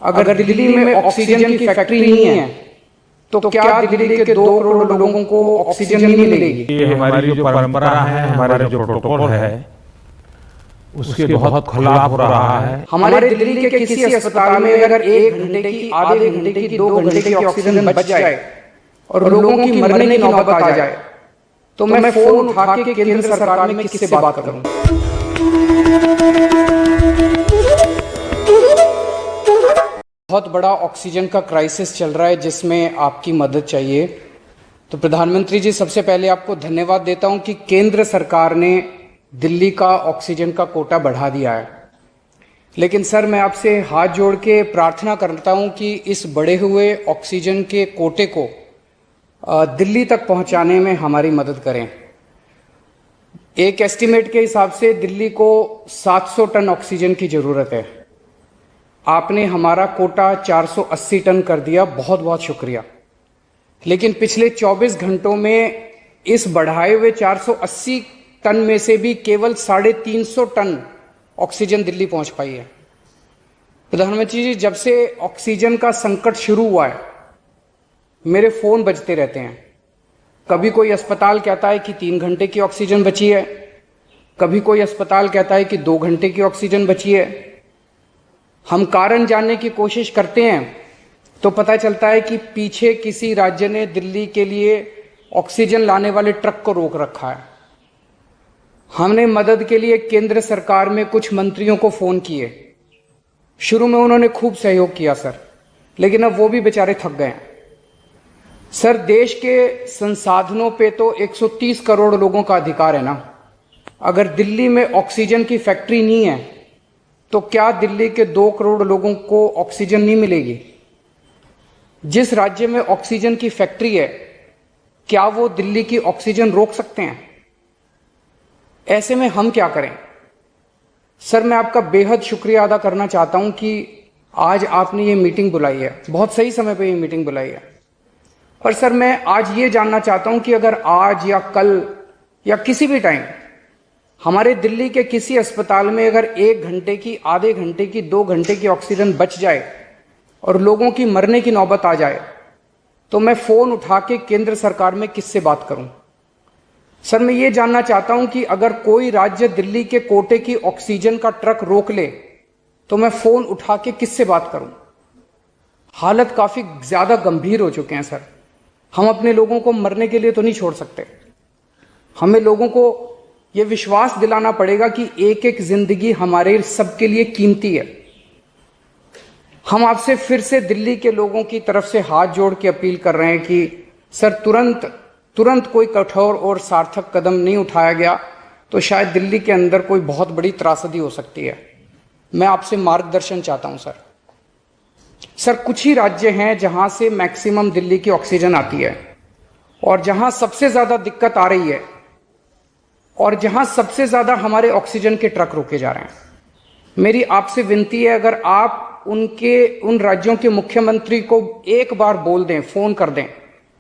अगर दिल्ली में ऑक्सीजन की फैक्ट्री नहीं है तो क्या दिल्ली के 2 करोड़ लोगों को ऑक्सीजन नहीं मिलेगी? ये हमारी जो परंपरा है, हमारे जो प्रोटोकॉल है, उसके बहुत खिलाफ हो रहा है। हमारे दिल्ली के किसी अस्पताल में अगर 1 घंटे की, आधे घंटे की, 2 घंटे की ऑक्सीजन बच जाए और लोगों की मरने की नौबत आ जाए तो मैं फोन उठा के केंद्र सरकार में किससे बात करूं? बहुत बड़ा ऑक्सीजन का क्राइसिस चल रहा है जिसमें आपकी मदद चाहिए। तो प्रधानमंत्री जी, सबसे पहले आपको धन्यवाद देता हूं कि केंद्र सरकार ने दिल्ली का ऑक्सीजन का कोटा बढ़ा दिया है। लेकिन सर, मैं आपसे हाथ जोड़ के प्रार्थना करता हूं कि इस बढ़े हुए ऑक्सीजन के कोटे को दिल्ली तक पहुंचाने में हमारी मदद करें। एक एस्टीमेट के हिसाब से दिल्ली को 700 टन ऑक्सीजन की जरूरत है। आपने हमारा कोटा 480 टन कर दिया, बहुत बहुत शुक्रिया। लेकिन पिछले 24 घंटों में इस बढ़ाए हुए 480 टन में से भी केवल 350 टन ऑक्सीजन दिल्ली पहुंच पाई है। प्रधानमंत्री जी, जब से ऑक्सीजन का संकट शुरू हुआ है मेरे फोन बजते रहते हैं। कभी कोई अस्पताल कहता है कि 3 घंटे की ऑक्सीजन बची है, कभी कोई अस्पताल कहता है कि 2 घंटे की ऑक्सीजन बची है। हम कारण जानने की कोशिश करते हैं तो पता चलता है कि पीछे किसी राज्य ने दिल्ली के लिए ऑक्सीजन लाने वाले ट्रक को रोक रखा है। हमने मदद के लिए केंद्र सरकार में कुछ मंत्रियों को फोन किए। शुरू में उन्होंने खूब सहयोग किया सर, लेकिन अब वो भी बेचारे थक गए हैं। सर, देश के संसाधनों पे तो 130 करोड़ लोगों का अधिकार है ना। अगर दिल्ली में ऑक्सीजन की फैक्ट्री नहीं है तो क्या दिल्ली के 2 करोड़ लोगों को ऑक्सीजन नहीं मिलेगी? जिस राज्य में ऑक्सीजन की फैक्ट्री है, क्या वो दिल्ली की ऑक्सीजन रोक सकते हैं? ऐसे में हम क्या करें? सर, मैं आपका बेहद शुक्रिया अदा करना चाहता हूं कि आज आपने ये मीटिंग बुलाई है, बहुत सही समय पे ये मीटिंग बुलाई है। पर सर, मैं आज ये जानना चाहता हूं कि अगर आज या कल या किसी भी टाइम हमारे दिल्ली के किसी अस्पताल में अगर 1 घंटे की, आधे घंटे की, 2 घंटे की ऑक्सीजन बच जाए और लोगों की मरने की नौबत आ जाए तो मैं फोन उठा के केंद्र सरकार में किससे बात करूं? सर, मैं ये जानना चाहता हूं कि अगर कोई राज्य दिल्ली के कोटे की ऑक्सीजन का ट्रक रोक ले तो मैं फोन उठा के किससे बात करूं? हालत काफी ज्यादा गंभीर हो चुके हैं सर। हम अपने लोगों को मरने के लिए तो नहीं छोड़ सकते। हमें लोगों को यह विश्वास दिलाना पड़ेगा कि एक एक जिंदगी हमारे सबके लिए कीमती है। हम आपसे फिर से दिल्ली के लोगों की तरफ से हाथ जोड़ के अपील कर रहे हैं कि सर, तुरंत कोई कठोर और सार्थक कदम नहीं उठाया गया तो शायद दिल्ली के अंदर कोई बहुत बड़ी त्रासदी हो सकती है। मैं आपसे मार्गदर्शन चाहता हूं सर। सर, कुछ ही राज्य हैं जहां से मैक्सिमम दिल्ली की ऑक्सीजन आती है और जहां सबसे ज्यादा दिक्कत आ रही है और जहां सबसे ज्यादा हमारे ऑक्सीजन के ट्रक रोके जा रहे हैं। मेरी आपसे विनती है, अगर आप उन राज्यों के मुख्यमंत्री को एक बार बोल दें, फोन कर दें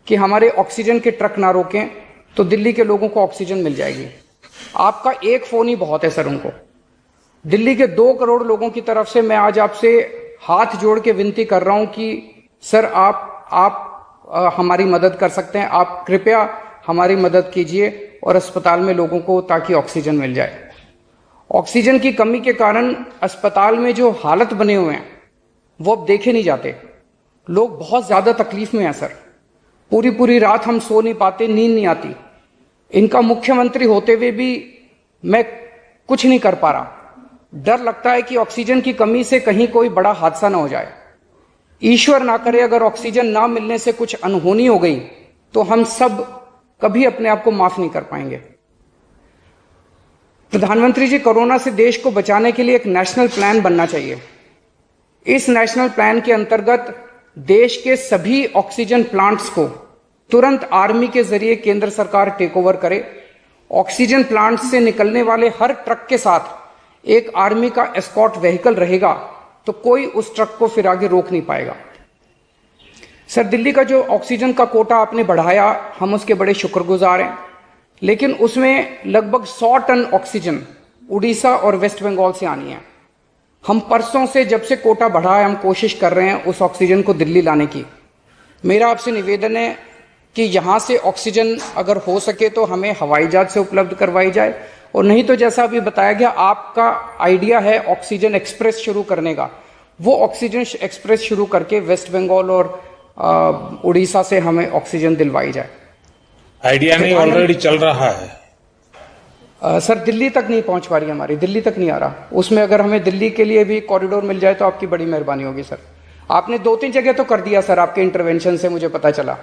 कि हमारे ऑक्सीजन के ट्रक ना रोकें तो दिल्ली के लोगों को ऑक्सीजन मिल जाएगी। आपका एक फोन ही बहुत है सर उनको। दिल्ली के 2 करोड़ लोगों की तरफ से मैं आज आपसे हाथ जोड़ के विनती कर रहा हूं कि सर, आप हमारी मदद कर सकते हैं। आप कृपया हमारी मदद कीजिए और अस्पताल में लोगों को ताकि ऑक्सीजन मिल जाए। ऑक्सीजन की कमी के कारण अस्पताल में जो हालत बने हुए हैं वो अब देखे नहीं जाते। लोग बहुत ज्यादा तकलीफ में हैं सर। पूरी रात हम सो नहीं पाते, नींद नहीं आती। इनका मुख्यमंत्री होते हुए भी मैं कुछ नहीं कर पा रहा। डर लगता है कि ऑक्सीजन की कमी से कहीं कोई बड़ा हादसा ना हो जाए। ईश्वर ना करे अगर ऑक्सीजन ना मिलने से कुछ अनहोनी हो गई तो हम सब कभी अपने आप को माफ नहीं कर पाएंगे। प्रधानमंत्री जी, कोरोना से देश को बचाने के लिए एक नेशनल प्लान बनना चाहिए। इस नेशनल प्लान के अंतर्गत देश के सभी ऑक्सीजन प्लांट्स को तुरंत आर्मी के जरिए केंद्र सरकार टेक ओवर करे। ऑक्सीजन प्लांट से निकलने वाले हर ट्रक के साथ एक आर्मी का एस्कॉर्ट व्हीकल रहेगा तो कोई उस ट्रक को फिर आगे रोक नहीं पाएगा। सर, दिल्ली का जो ऑक्सीजन का कोटा आपने बढ़ाया, हम उसके बड़े शुक्रगुजार हैं। लेकिन उसमें लगभग 100 टन ऑक्सीजन उड़ीसा और वेस्ट बंगाल से आनी है। हम परसों से जब से कोटा बढ़ा है हम कोशिश कर रहे हैं उस ऑक्सीजन को दिल्ली लाने की। मेरा आपसे निवेदन है कि यहां से ऑक्सीजन अगर हो सके तो हमें हवाई जहाज से उपलब्ध करवाई जाए, और नहीं तो जैसा अभी बताया गया आपका आइडिया है ऑक्सीजन एक्सप्रेस शुरू करने का, वो ऑक्सीजन एक्सप्रेस शुरू करके वेस्ट बंगाल और उड़ीसा से हमें ऑक्सीजन दिलवाई जाए। आइडिया नहीं, ऑलरेडी चल रहा है। सर दिल्ली तक नहीं पहुंच पा रही, हमारी दिल्ली तक नहीं आ रहा। उसमें अगर हमें दिल्ली के लिए भी कॉरिडोर मिल जाए तो आपकी बड़ी मेहरबानी होगी सर। आपने 2-3 जगह तो कर दिया सर, आपके इंटरवेंशन से मुझे पता चला।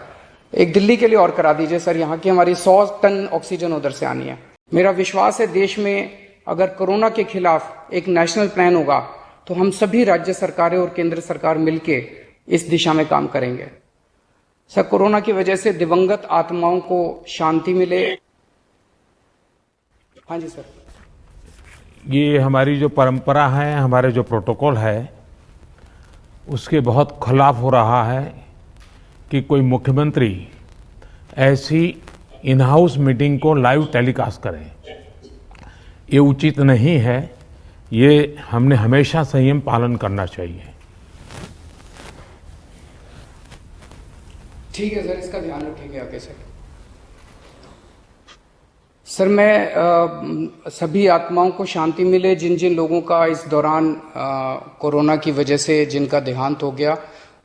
एक दिल्ली के लिए और करा दीजिए सर, यहाँ की हमारी 100 टन ऑक्सीजन उधर से आनी है। मेरा विश्वास है देश में अगर कोरोना के खिलाफ एक नेशनल प्लान होगा तो हम सभी राज्य सरकारें और केंद्र सरकार मिलके इस दिशा में काम करेंगे। सर कोरोना की वजह से दिवंगत आत्माओं को शांति मिले। हाँ जी सर। ये हमारी जो परंपरा है, हमारे जो प्रोटोकॉल है, उसके बहुत खिलाफ हो रहा है कि कोई मुख्यमंत्री ऐसी इन हाउस मीटिंग को लाइव टेलीकास्ट करें। ये उचित नहीं है, ये हमने हमेशा संयम पालन करना चाहिए। ठीक है सर, इसका ध्यान रखेंगे आगे से। सर मैं सभी आत्माओं को शांति मिले, जिन जिन लोगों का इस दौरान कोरोना की वजह से जिनका देहांत हो गया,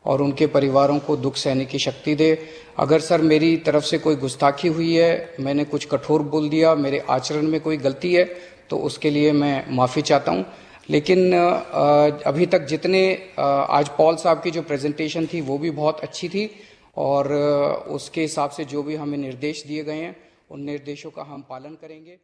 और उनके परिवारों को दुख सहने की शक्ति दे। अगर सर मेरी तरफ से कोई गुस्ताखी हुई है, मैंने कुछ कठोर बोल दिया, मेरे आचरण में कोई गलती है तो उसके लिए मैं माफ़ी चाहता हूं। लेकिन अभी तक जितने आज पॉल साहब की जो प्रेजेंटेशन थी वो भी बहुत अच्छी थी, और उसके हिसाब से जो भी हमें निर्देश दिए गए हैं उन निर्देशों का हम पालन करेंगे।